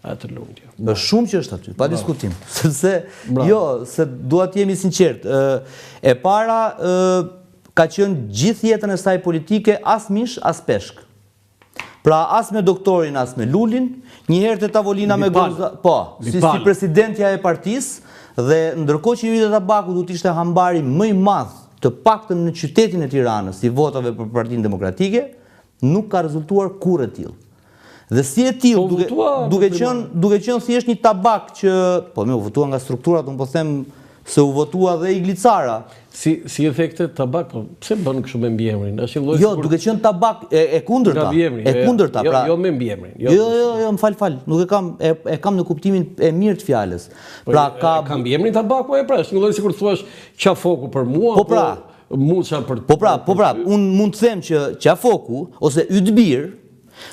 Atë lumt. Është shumë që është aty, pa diskutim. Sepse se dua të jemi sinqert. E para ka qenë gjithë jetën e saj politike as mish, as peshk. Pra as me doktorin, as me Lulin, njëherë te tavolina me Gonzalo, po, si presidentja e partisë, dhe ndërkohë që Judita Tabaku duhet ishte hambari më i madh të paktën në qytetin e Tiranës i votave për Partinë Demokratike, nuk ka rezultuar kurrë e tillë. Dhe si e tillë, duke qenë thjesht një tabak që, po u votua nga strukturat, unë po them se u votua dhe Iglicara. Si efekte tabak, po pse bën kështu me mbiemrin? Jo, duke qenë tabak e kundërta. E kundërta, pra. Jo me mbiemrin. Jo, më fal. Nuk e kam në kuptimin e mirë të fjalës. Pra ka mbiemrin tabaku e pra, është një lloj sikur thuash qafoku për mua, po pra, muça për. Po pra, unë mund të them që qafoku ose ytbir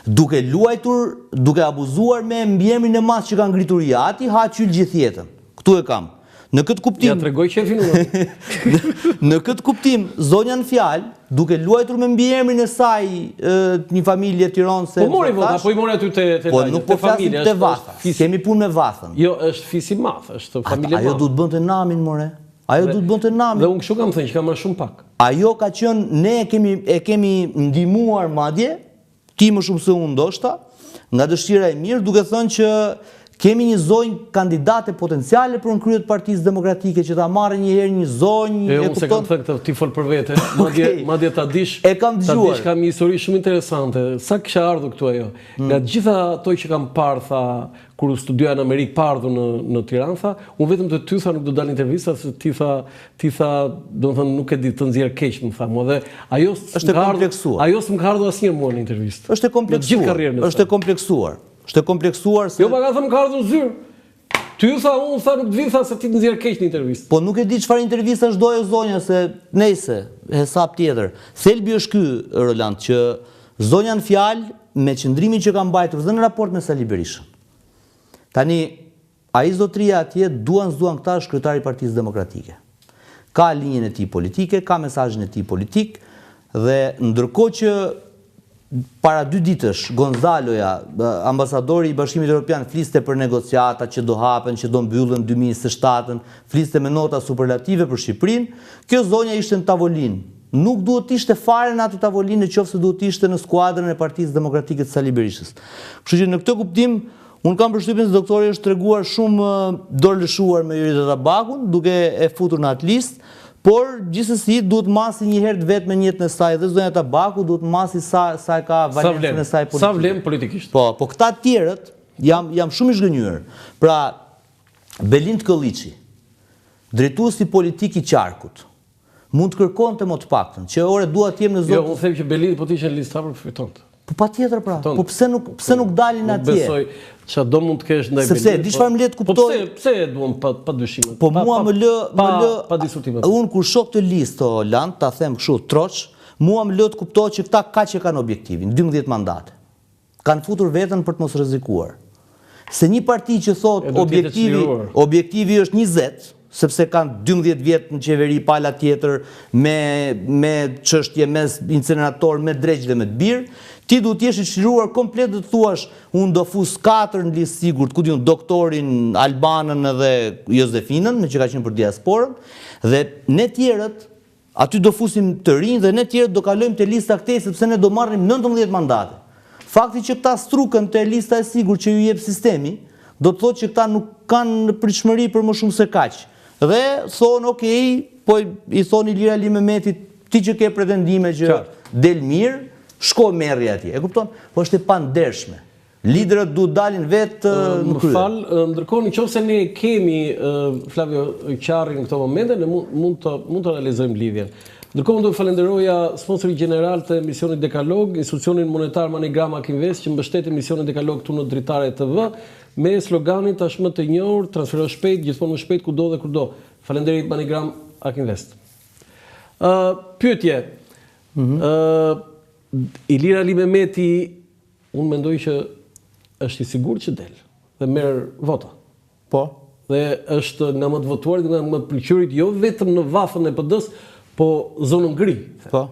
duke luajtur, duke abuzuar me mbiemrin e madh që ka ngritur Jati, ha qyl gjithë jetën. Këtu e kam. Në këtë kuptim, ja tregoj shefin unë. Në këtë kuptim, zonja në fjalë, duke luajtur me mbiemrin e saj një familje tiranëse. Po mori vota, po i mori aty te po nuk po flasim te Vatha. Kemi punë me Vathën. Jo, është fis i madh, është familje e madhe. Ajo duhet bënte namin, more. Ajo duhet bënte namin. Dhe unë kështu kam thënë që ka marrë shumë pak. Ajo ka qenë, ne e kemi ndihmuar madje, ti më shumë se unë ndoshta, nga dëshira e mirë, duke thënë që kemi një zonjë kandidate potenciale për krye të Partisë Demokratike që ta marrë njëherë një zonjë. Unë se kam thënë këtë, ti fol për vete, madje ta dish. E kam dëgjuar. Ta dish kam një histori shumë interesante. Sa kisha ardhur këtu ajo. Nga gjitha ato që kam parë, tha, kur studioja në Amerikë, pa ardhur në Tiranë, tha, unë vetëm të ty tha nuk do dal intervista se ti tha, domethënë nuk e di të nxjerr keq, më tha mua dhe ajo është e kompleksuar. Ajo s'm ka ardhur asnjëherë mua në intervistë. Është e kompleksuar. Është e kompleksuar. Është e kompleksuar se jo, pa ka thënë ka ardhur zyrë. Ty tha, unë tha nuk të vi, tha se ti të nxjerr keq në intervistë. Po nuk e di çfarë intervistash doje zonja se nejse, hesap tjetër. Thelbi është ky, Roland, që zonja në fjalë me qëndrimin që ka mbajtur dhe në raport me Sali Berishën. Tani ai zotria atje duan këta është kryetari i Partisë Demokratike. Ka linjën e tij politike, ka mesazhin e tij politik dhe ndërkohë që para 2 ditësh, Gonzaloja, ambasadori i Bashkimit Evropian, fliste për negociata që do hapen, që do mbyllen 2027, fliste me nota superlative për Shqipërinë. Kjo zonja ishte në tavolinë. Nuk duhet ishte fare në atë tavolinë, nëse duhet ishte në skuadrën e Partisë Demokratike të Sali Berishës. Kështu që në këtë kuptim, unë kam përshtypjen se doktori është treguar shumë dorëlëshuar me Judita Tabakun, duke e futur në atë listë. Por gjithsesi duhet masi një herë vetë me jetën e saj dhe zonja Tabaku duhet masi sa ka valencën e saj politike. Sa vlen politikisht. Po këta të tjerët jam shumë i zhgënjur. Pra Belind Kolliçi, drejtuesi politik i Qarkut, mund të kërkonte më të paktën që ore dua të jem në zonë. Jo, unë them që Belind po të ishte në listë për fitonte. Po patjetër pra. Po pse nuk dalin atje? Besoj ç'a do mund të kesh ndaj Belindit. Sepse di çfarë më le të kuptoj. Po pse e duam pa dyshime? Po mua më lë pa diskutime. Unë kur shoh këtë listë Holand, ta them kështu troç, mua më lë të kuptoj që këta kaq e kanë objektivin, 12 mandate. Kanë futur veten për të mos rrezikuar. Se një parti që thot objektivi është 20, sepse kanë 12 vjet në qeveri pala tjetër me çështje mes incinerator, me dreq dhe me të birë, ti duhet të jesh i çliruar komplet dhe të thuash unë do fus 4 në listë sigurt, ku diun doktorin Albanën edhe Jozefinën, me që ka qenë për diasporën, dhe ne tjerët aty do fusim të rinj dhe ne tjerët do kalojmë te lista këtej sepse ne do marrim 19 mandate. Fakti që këta strukën te lista e sigurt që ju jep sistemi, do të thotë që këta nuk kanë pritshmëri për më shumë se kaq. Dhe thonë, okej, po i thoni Ilir Ali Mehmetit, ti që ke pretendime që del mirë, shko merri atje. E kupton? Po është e pandershme. Liderët duhet dalin vetë në krye. Më fal, ndërkohë nëse ne kemi Flavio Qarrin në këto momente, ne mund të realizojmë lidhjen. Ndërkohë do të falenderoja sponsorin gjeneral të emisionit Dekalog, institucionin monetar Manigram Akinvest që mbështet emisionin Dekalog këtu në Dritare TV me sloganin tashmë të njohur, transfero shpejt, gjithmonë më shpejt kudo dhe kurdo. Falenderit Manigram Akinvest. Pyetje. Ilir Ali Mehmeti, unë mendoj që është i sigurt që del dhe merr vota. Po. Dhe është nga më të votuarit, nga më të pëlqyerit, jo vetëm në vathën e PD-s, po zonën gri. Po.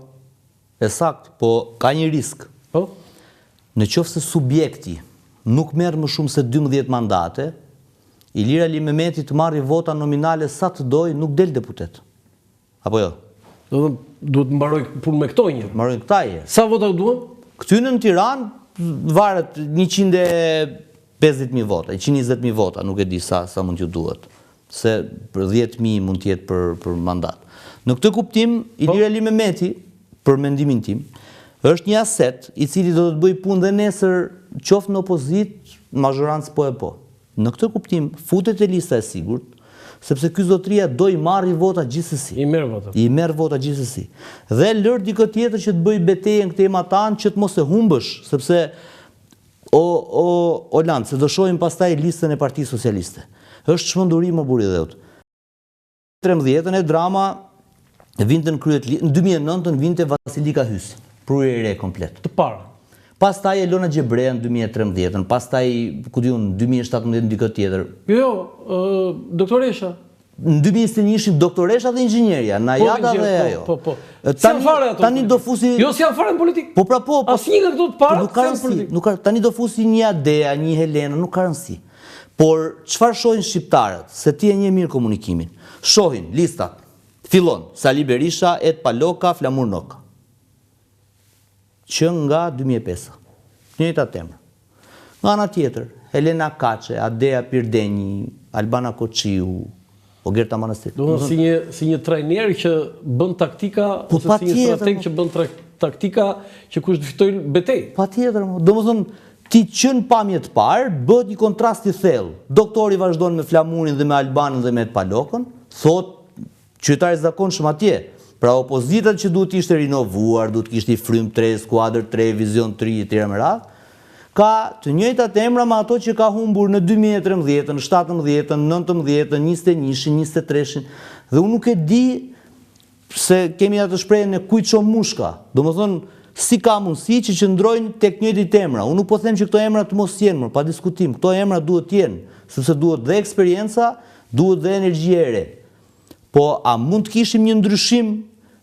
E sakt, po ka një risk. Po. Në qoftë se subjekti nuk merr më shumë se 12 mandate, Ilir Ali Mehmeti të marrë vota nominale sa të doj, nuk del deputet. Apo jo? Duhet mbaroj punë me këto një. Mbaroj këta herë. Sa vota duhen? Këty në Tiranë varet 150.000 vota, 120.000 vota, nuk e di sa mund t'ju duhet. Se për 10.000 mund t'jetë për mandat. Në këtë kuptim, Ilir Ali Mehmeti, për mendimin tim, është një aset i cili do të bëj punë dhe nesër qoftë në opozit, mazhorancë po e po. Në këtë kuptim, futet e lista e sigurt, sepse ky zotëria do i marrë vota gjithsesi. I merr vota. I merr vota gjithsesi. Dhe lër dikë tjetër që të bëj betejën këtë ematan që të mos e humbësh, sepse o Land, se do shohim pastaj listën e Partisë Socialiste. Është çmenduri më buri dheut. 13 e drama vinte në kryet në 2009 vinte Vasilika Hysi, prurje e re komplet. Të parë. Pastaj Elona Gjebrea në 2013, pastaj ku diun 2017 dikë tjetër. Jo, doktoresha. Në 2021 doktoresha dhe inxhinieria, Najada dhe ajo. Po. Tani do fusi. Jo, si janë fare në politikë. Po pra po. Asnjë nga këto të parë nuk ka rëndësi. Tani do fusi një Adea, një Helena, nuk ka rëndësi. Por çfarë shohin shqiptarët? Se ti e njeh mirë komunikimin. Shohin listat. Fillon Sali Berisha, Ed Paloka, Flamur Noka. Që nga 2005. Njëjta temë. Nga ana tjetër, Helena Kaçe, Adea Pirdenji, Albana Koçiu, Ogerta Manastiri. Do si një trajner që bën taktika, ose si një strateg që bën taktika që kush të fitojë betejë. Patjetër, domethënë ti që në pamje të parë bëhet një kontrast i thellë. Doktori vazhdon me Flamurin dhe me Albanën dhe me Palokën, thot qytetari zakonshëm atje. Pra opozitat që duhet ishte rinovuar, duhet kishte i frym 3, skuadër 3, vizion 3 etj me radhë, ka të njëjtat emra me ato që ka humbur në 2013, në 17, 19, 21, 23. Dhe unë nuk e di se kemi atë shprehjen e kujt shoh mushka. Domethënë si ka mundësi që qëndrojnë tek njëjtit emra. Unë nuk po them që këto emra të mos jenë, pa diskutim. Këto emra duhet të jenë, sepse duhet dhe eksperjenca, duhet dhe energji e re. Po, a mund të kishim një ndryshim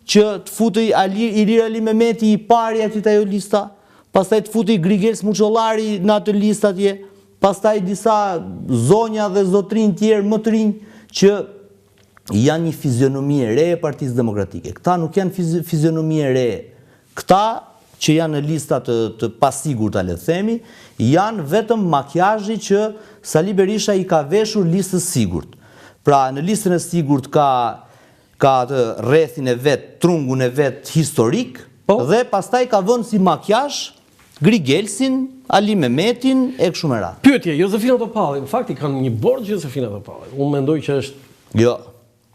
që të futej Ilir Ali Mehmeti i pari aty te ajo lista, pastaj të futej Grigel Smuçollari në atë listë atje, pastaj disa zonja dhe zotrinj tjerë më të rinj që janë një fizionomi e re e Partisë Demokratike. Këta nuk janë fizionomi e re. Këta që janë në lista të pasigurta, le të themi, janë vetëm makjazhi që Sali Berisha i ka veshur listës sigurt. Pra në listën e sigurt ka atë rrethin e vet, trungun e vet historik, dhe pastaj ka vënë si makjazh Grigelsin, Ali Mehmetin e kështu me radhë. Pyetje, Josefina Topalli, në fakt i kanë një borxh Josefina Topalli. Unë mendoj që është Jo.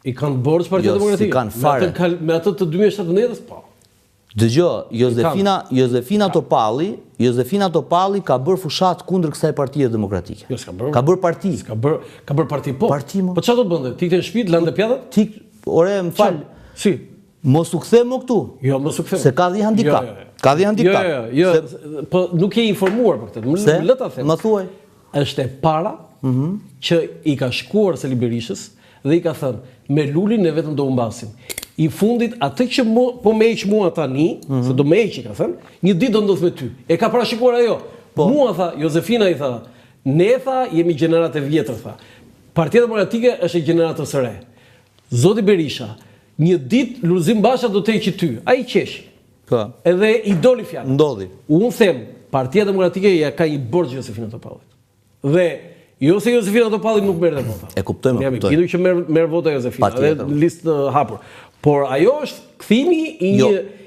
I kanë borxh Partia Demokratike. Jo, si kanë fare. Me atë të 2017-s, po. Dëgjoj, Josefina Topalli ka bërë fushat kundër kësaj Partie Demokratike. Jo, s'ka bërë. Ka bërë parti. Ka bërë parti, po. Parti, mo. Po çfarë do të bënte? Tikte në shtëpi, lande pjatat? Ore, më fal. Si? Mos u kthe më këtu. Jo, mos u kthe. Se ka dhe handikap. Ka dhe handikap. Jo, po nuk je informuar për këtë. Le ta them. Më thuaj. Është e para që i ka shkuar Sali Berishës dhe i ka thënë me Lulin ne vetëm do humbasim. I fundit atë që po më heq mua tani, se do më heqi ka thënë, një ditë do ndodh me ty. E ka parashikuar ajo. Mua tha, Josefina i tha, ne tha jemi gjenerat e vjetër tha. Partia Demokratike është e gjeneratës së re. Zoti Berisha, një ditë Lulzim Basha do të heqë ty. Ai qesh. Po. Edhe i doli fjala. Ndodhi. Unë them, Partia Demokratike ja ka një borxh Josefina Topallit. Dhe jo se Josefina Topalli nuk merr vota. E kuptojmë. Jam i bindur që merr vota Josefina, edhe listë hapur. Por ajo është kthimi i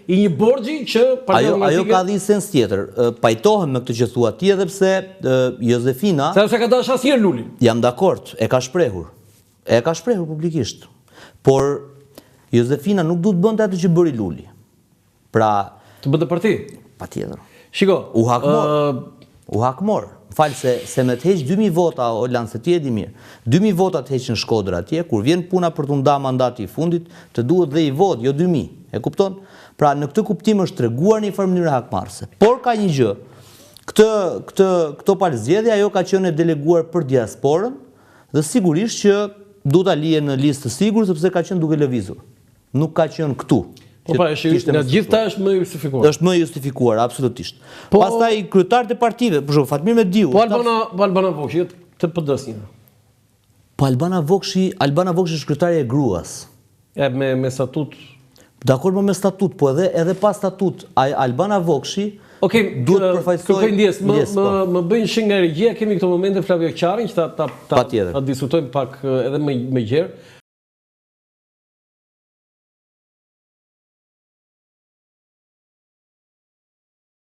një borxhi që Partia Demokratike. Ajo ka dhënë sens tjetër. Pajtohem me këtë që thua ti edhe pse Josefina. Sa ka dashur asnjëherë Lulin. Jam dakord, e ka shprehur. E ka shprehur publikisht. Por Josefina nuk duhet bënte atë që bëri Luli. Pra, të bënte parti. Patjetër. Shiko, u hakmor. Fal se me të heq 2000 vota o Lanë, se ti e di mirë. 2000 vota të heqin Shkodër atje, kur vjen puna për të nda mandati i fundit, të duhet dhe i vot, jo 2000. E kupton? Pra në këtë kuptim është treguar në një farë mënyrë hakmarrëse. Por ka një gjë. Këto palëzgjedhje ajo ka qenë e deleguar për diasporën dhe sigurisht që duhet ta lihet në listë të sigurt sepse ka qenë duke lëvizur. Nuk ka qenë këtu. Po pa, nga gjithta është më justifikuar. Është më justifikuar, absolutisht. Pastaj kryetarët e partive, për shembull Fatmir Mediu. Po Albana Vokshi, të PD-s një. Po Albana Vokshi është kryetare e gruas. Me statut. Dakor, me statut, po edhe pa statut, Albana Vokshi duhet përfaqësoj. Më bëjnë shih nga regjia, kemi këto momente Flavio Qarin që ta diskutojmë pak edhe më gjerë.